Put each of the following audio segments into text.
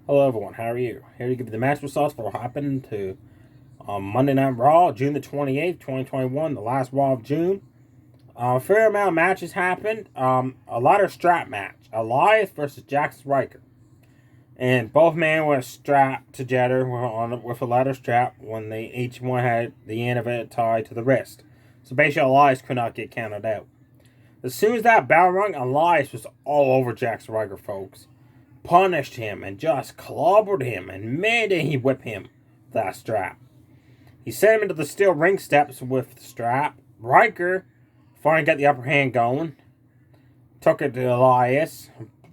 Hello everyone, how are you? Here to give you the match results for what happened to Monday Night Raw, June the 28th, 2021, the last Raw of June. A fair amount of matches happened. A ladder strap match, Elias versus Riker. And both men were strapped together with a ladder strap when they each one had the end of it tied to the wrist. So basically Elias could not get counted out. As soon as that bell rung, Elias was all over Riker, folks. Punished him and just clobbered him, and man did he whip him with that strap. He sent him into the steel ring steps with the strap. Riker finally got the upper hand going. Took it to Elias.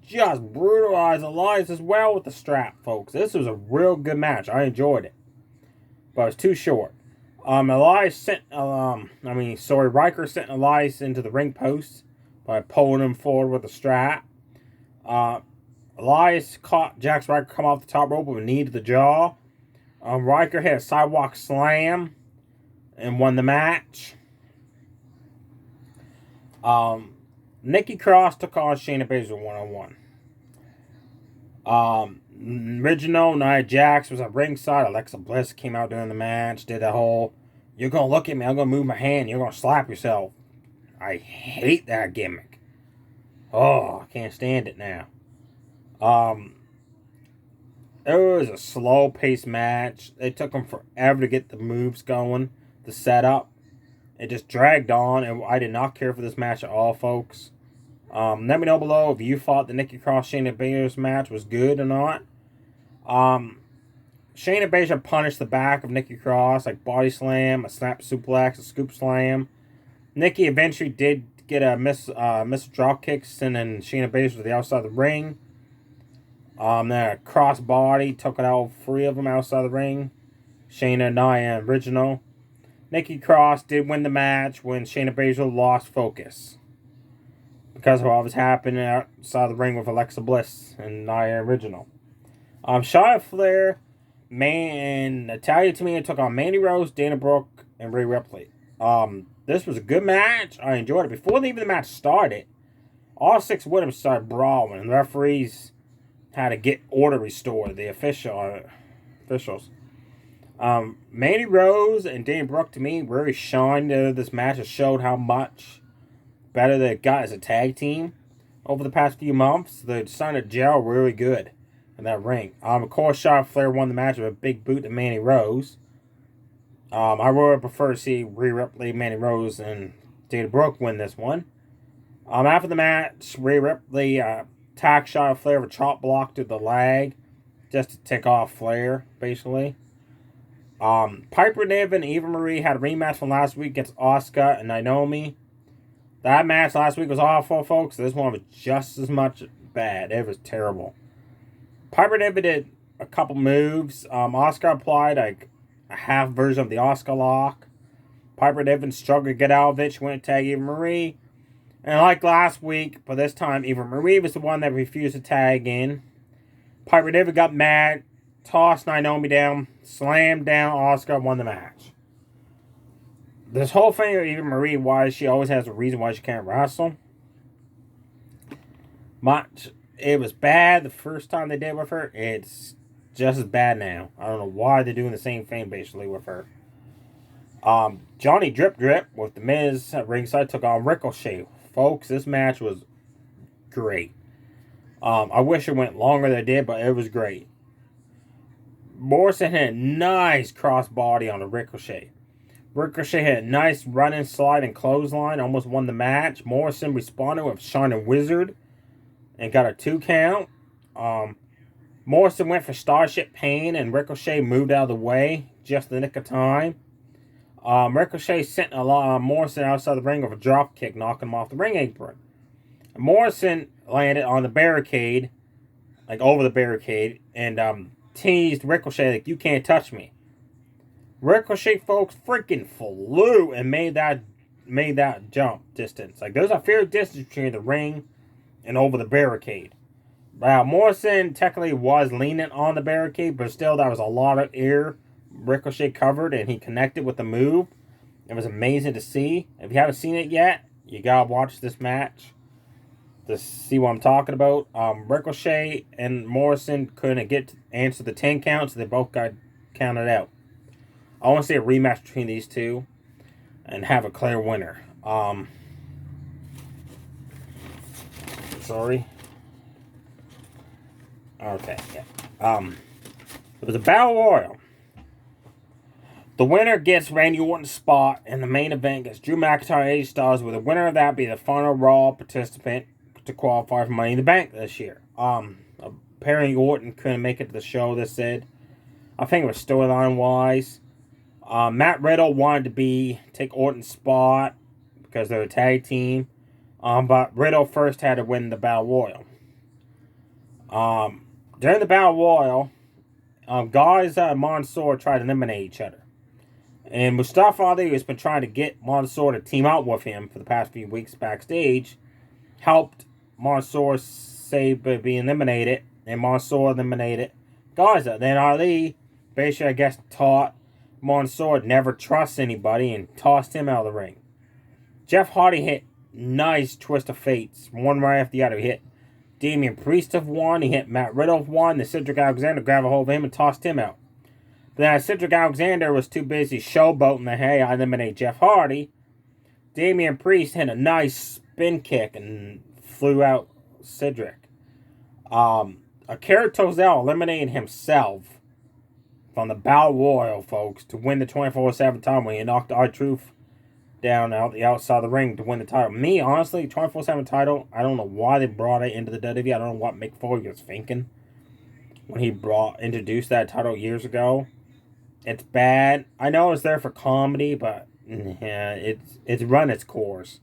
Just brutalized Elias as well with the strap, folks. This was a real good match. I enjoyed it. But it was too short. Riker sent Elias into the ring post by pulling him forward with a strap. Elias caught Riker come off the top rope with a knee to the jaw. Riker had a sidewalk slam and won the match. Nikki Cross took on Shayna Baszler one-on-one. Original Nia Jax was at ringside. Alexa Bliss came out during the match, did that whole, "You're going to look at me, I'm going to move my hand, you're going to slap yourself." I hate that gimmick. Oh, I can't stand it now. It was a slow-paced match. It took them forever to get the moves going, the setup. It just dragged on, and I did not care for this match at all, folks. Let me know below if you thought the Nikki Cross Shayna Baszler match was good or not. Shayna Baszler punished the back of Nikki Cross, like body slam, a snap suplex, a scoop slam. Nikki eventually did get a miss drop kick, sending Shayna Baszler to the outside of the ring. Then a cross body took it out, three of them outside the ring. Shayna, Nia, and Original. Nikki Cross did win the match when Shayna Baszler lost focus because of what was happening outside the ring with Alexa Bliss and Nia Original. Charlotte Flair, Natalia Tamina took on Mandy Rose, Dana Brooke, and Rhea Ripley. This was a good match. I enjoyed it. Before even the match started, all six women started brawling, and the referees had to get order restored. The officials. Mandy Rose and Dana Brooke, to me, really shined into this match and showed how much better they got as a tag team over the past few months. They're starting to gel really good in that ring. Of course, Charlotte Flair won the match with a big boot to Mandy Rose. I would prefer to see Rhea Ripley, Mandy Rose, and Dana Brooke win this one. After the match, Rhea Ripley attacked Charlotte Flair with a chop block to the leg just to tick off Flair, basically. Piper Niven and Eva Marie had a rematch from last week against Asuka and Naomi. That match last week was awful, folks. This one was just as much bad. It was terrible. Piper Niven did a couple moves. Asuka applied a half version of the Asuka lock. Piper Niven struggled to get out of it. She went to tag Eva Marie. And like last week, but this time Eva Marie was the one that refused to tag in. Piper Niven got mad, tossed Naomi down, slammed down Asuka, won the match. This whole thing of Eva Marie, why she always has a reason why she can't wrestle. It was bad the first time they did with her. It's just as bad now. I don't know why they're doing the same thing basically with her. Johnny Drip Drip with The Miz at ringside took on Ricochet. Folks, this match was great. I wish it went longer than it did, but it was great. Morrison had a nice crossbody on the Ricochet. Ricochet had a nice running slide and clothesline, almost won the match. Morrison responded with Shining Wizard and got a 2 count. Morrison went for Starship Pain, and Ricochet moved out of the way just in the nick of time. Ricochet sent Morrison outside the ring with a drop kick, knocking him off the ring apron. Morrison landed on the barricade, like over the barricade, and teased Ricochet like, "You can't touch me." Ricochet, folks, freaking flew and made that jump distance. Like, there's a fair distance between the ring and over the barricade. Morrison technically was leaning on the barricade, but still, that was a lot of air Ricochet covered, and he connected with the move. It was amazing to see. If you haven't seen it yet, you gotta watch this match. to see what I'm talking about. Ricochet and Morrison couldn't answer the 10 counts. So they both got counted out. I want to see a rematch between these two and have a clear winner. Sorry. Okay, yeah. It was a battle royal. The winner gets Randy Orton's spot, and the main event gets Drew McIntyre, AJ Styles, with the winner of that be the final Raw participant to qualify for Money in the Bank this year. Apparently Orton couldn't make it to the show, they said. I think it was storyline-wise. Matt Riddle wanted to take Orton's spot because they're a tag team. But Riddle first had to win the Battle Royal. During the Battle Royal, guys at Mansoor tried to eliminate each other. And Mustafa Ali has been trying to get Mansoor to team out with him for the past few weeks backstage. Helped Mansoor be eliminated. And Mansoor eliminated Gaza. Then Ali basically, I guess, taught Mansoor never trust anybody and tossed him out of the ring. Jeff Hardy hit nice twist of fates. One right after the other. He hit Damian Priest of one. He hit Matt Riddle of one. The Cedric Alexander grabbed a hold of him and tossed him out. But then Cedric Alexander was too busy showboating the, hey, I eliminate Jeff Hardy. Damian Priest hit a nice spin kick and flew out Cedric. Akira Tozawa eliminated himself from the Battle Royal, folks, to win the 24/7 title when he knocked R-Truth down out the outside of the ring to win the title. Me, honestly, 24/7 title, I don't know why they brought it into the WWE. I don't know what Mick Foley was thinking when he introduced that title years ago. It's bad. I know it's there for comedy, but yeah, it's run its course.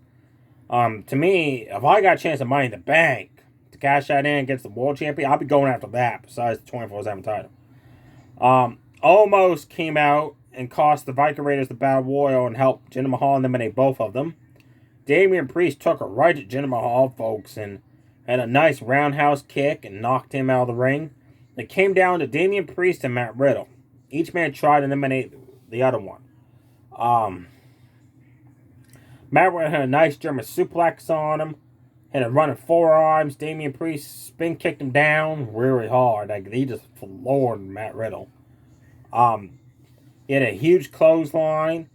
To me, if I got a chance of Money in the Bank to cash that in against the world champion, I'll be going after that besides the 24/7 title. Almost came out and cost the Viking Raiders the Battle Royal and helped Jinder Mahal eliminate both of them. Damian Priest took a right at Jinder Mahal, folks, and had a nice roundhouse kick and knocked him out of the ring. It came down to Damian Priest and Matt Riddle. Each man tried to eliminate the other one. Matt Riddle had a nice German suplex on him. Had a run of forearms. Damian Priest spin kicked him down really hard. Like, he just floored Matt Riddle. He had a huge clothesline.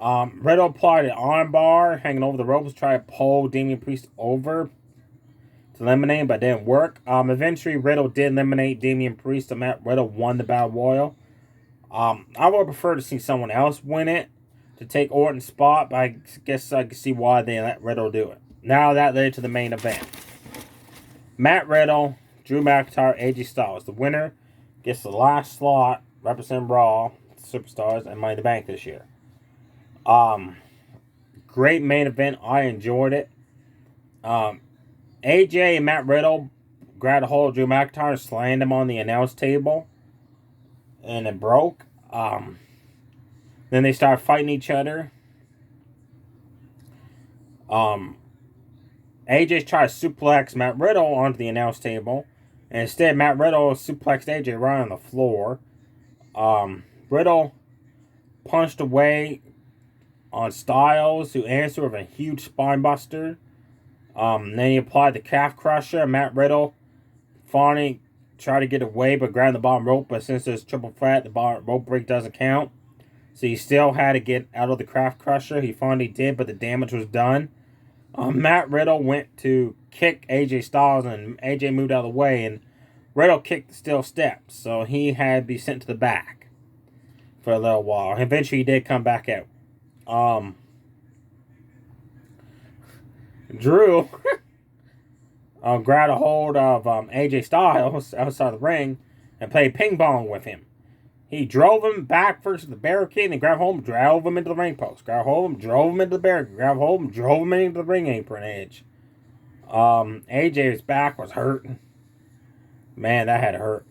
Riddle applied an armbar hanging over the ropes to try to pull Damian Priest over to eliminate him, but it didn't work. Eventually, Riddle did eliminate Damian Priest, and Matt Riddle won the Battle Royal. I would prefer to see someone else win it to take Orton's spot, but I guess I can see why they let Riddle do it. Now that led to the main event. Matt Riddle, Drew McIntyre, AJ Styles. The winner gets the last slot, representing Raw, Superstars, and Money in the Bank this year. Great main event. I enjoyed it. AJ and Matt Riddle grabbed a hold of Drew McIntyre and slammed him on the announce table. And it broke. Then they started fighting each other. AJ tried to suplex Matt Riddle onto the announce table. And instead, Matt Riddle suplexed AJ right on the floor. Riddle punched away on Styles, who answered with a huge spine buster. Then he applied the calf crusher. Matt Riddle finally tried to get away, but grabbed the bottom rope. But since there's triple threat, the bottom rope break doesn't count. So he still had to get out of the calf crusher. He finally did, but the damage was done. Matt Riddle went to kick AJ Styles, and AJ moved out of the way, and Riddle kicked the steel steps. So he had to be sent to the back for a little while. Eventually, he did come back out. Drew grabbed a hold of AJ Styles outside the ring and played ping pong with him. He drove him back first to the barricade and grabbed hold of him, drove him into the ring post. Grabbed hold of him, drove him into the barricade. Grabbed hold of him, drove him into the ring apron edge. AJ's back was hurting. Man, that had to hurt.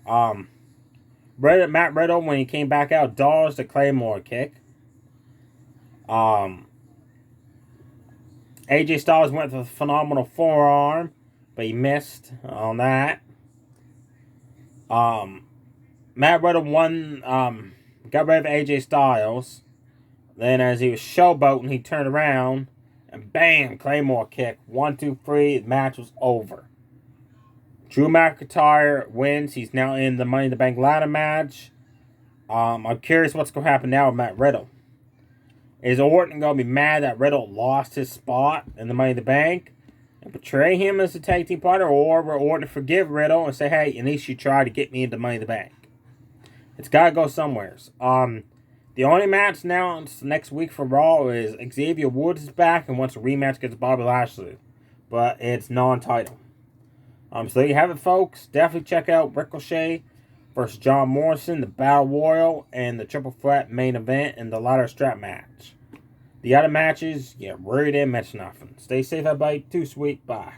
Matt Riddle, when he came back out, dodged the Claymore kick. AJ Styles went for a phenomenal forearm, but he missed on that. Matt Riddle won, got rid of AJ Styles. Then as he was showboating, he turned around And bam, Claymore kick. 1, 2, 3. The match was over. Drew McIntyre wins. He's now in the Money in the Bank ladder match. I'm curious what's going to happen now with Matt Riddle. Is Orton going to be mad that Riddle lost his spot in the Money in the Bank and portray him as a tag team partner, or will Orton forgive Riddle and say, hey, at least you tried to get me into Money in the Bank? It's got to go somewheres. The only match now next week for Raw is Xavier Woods is back and wants a rematch against Bobby Lashley, but it's non-title. So there you have it, folks. Definitely check out Ricochet versus John Morrison, the Battle Royal, and the Triple Threat main event, and the ladder strap match. The other matches, really didn't mention nothing. Stay safe, everybody. Too sweet. Bye.